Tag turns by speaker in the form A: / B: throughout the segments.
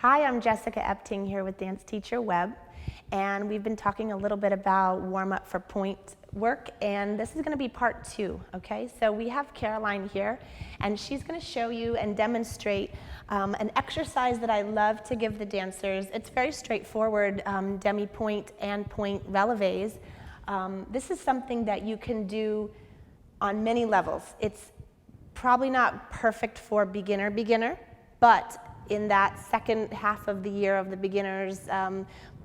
A: Hi, I'm Jessica Epting here with Dance Teacher Web, and we've been talking a little bit about warm-up for pointe work, and this is going to be part 2, okay? So we have Caroline here, and she's going to show you and demonstrate an exercise that I love to give the dancers. It's very straightforward, demi-pointe and pointe releves. This is something that you can do on many levels. It's probably not perfect for beginner, but in that second half of the year of the beginner's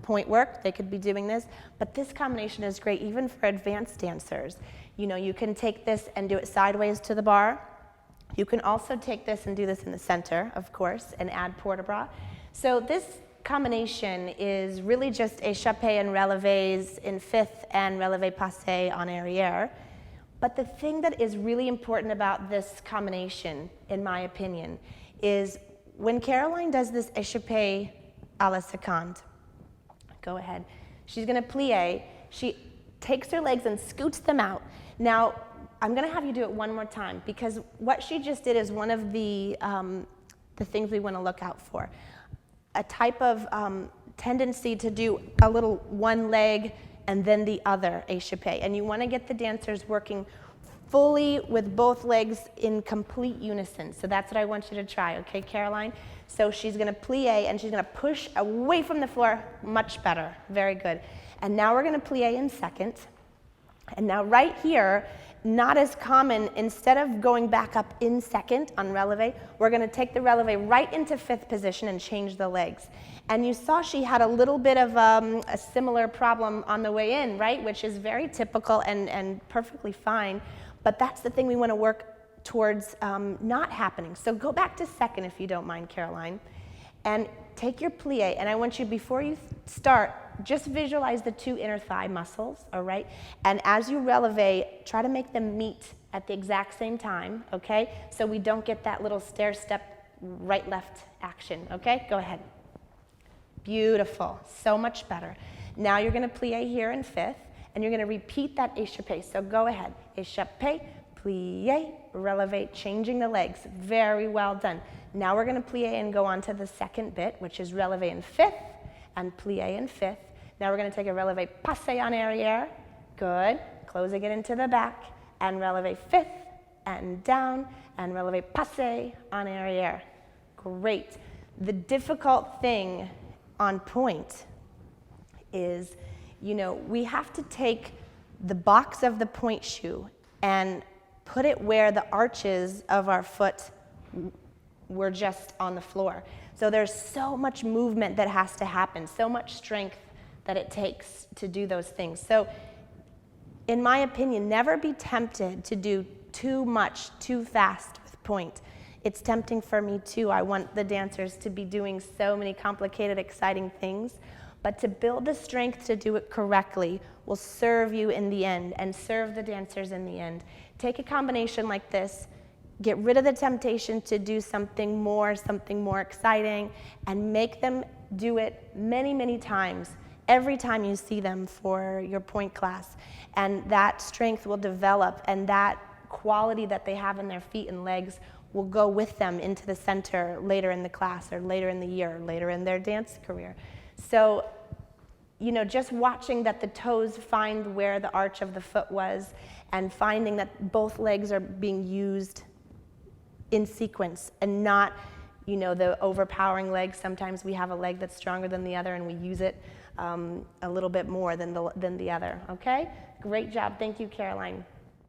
A: pointe work, they could be doing this. But this combination is great even for advanced dancers. You know, you can take this and do it sideways to the bar. You can also take this and do this in the center, of course, and add port-de-bras. So this combination is really just échappé and releves in fifth and relevé passé en arrière. But the thing that is really important about this combination, in my opinion, is when Caroline does this échappé à la seconde, go ahead, she's going to plie, she takes her legs and scoots them out. Now, I'm going to have you do it one more time, because what she just did is one of the things we want to look out for. A type of tendency to do a little one leg and then the other échappé. And you want to get the dancers working fully with both legs in complete unison. So that's what I want you to try, okay, Caroline? So she's going to plie and she's going to push away from the floor. Much better. Very good. And now we're going to plie in second. And now right here, not as common, instead of going back up in second on relevé, we're going to take the relevé right into fifth position and change the legs. And you saw she had a little bit of a similar problem on the way in, right? Which is very typical and perfectly fine. But that's the thing we want to work towards not happening. So go back to second if you don't mind, Caroline. And take your plie. And I want you, before you start, just visualize the two inner thigh muscles, all right? And as you releve, try to make them meet at the exact same time, okay? So we don't get that little stair-step right-left action, okay? Go ahead. Beautiful. So much better. Now you're going to plie here in fifth, and you're going to repeat that échappé. So go ahead. Échappé, plie, releve, changing the legs. Very well done. Now we're going to plie and go on to the second bit, which is releve in fifth and plie in fifth. Now we're going to take a relevé passé en arrière. Good. Closing it into the back. And relevé fifth and down. And relevé passé en arrière. Great. The difficult thing on pointe is, you know, we have to take the box of the pointe shoe and put it where the arches of our foot were just on the floor. So there's so much movement that has to happen, so much strength that it takes to do those things. So in my opinion, never be tempted to do too much, too fast with pointe. It's tempting for me too. I want the dancers to be doing so many complicated, exciting things. But to build the strength to do it correctly will serve you in the end and serve the dancers in the end. Take a combination like this, get rid of the temptation to do something more exciting, and make them do it many, many times, every time you see them for your pointe class. And that strength will develop, and that quality that they have in their feet and legs will go with them into the center later in the class or later in the year, or later in their dance career. So, you know, just watching that the toes find where the arch of the foot was and finding that both legs are being used in sequence and not, you know, the overpowering leg. Sometimes we have a leg that's stronger than the other and we use it a little bit more than the other, okay? Great job. Thank you, Caroline.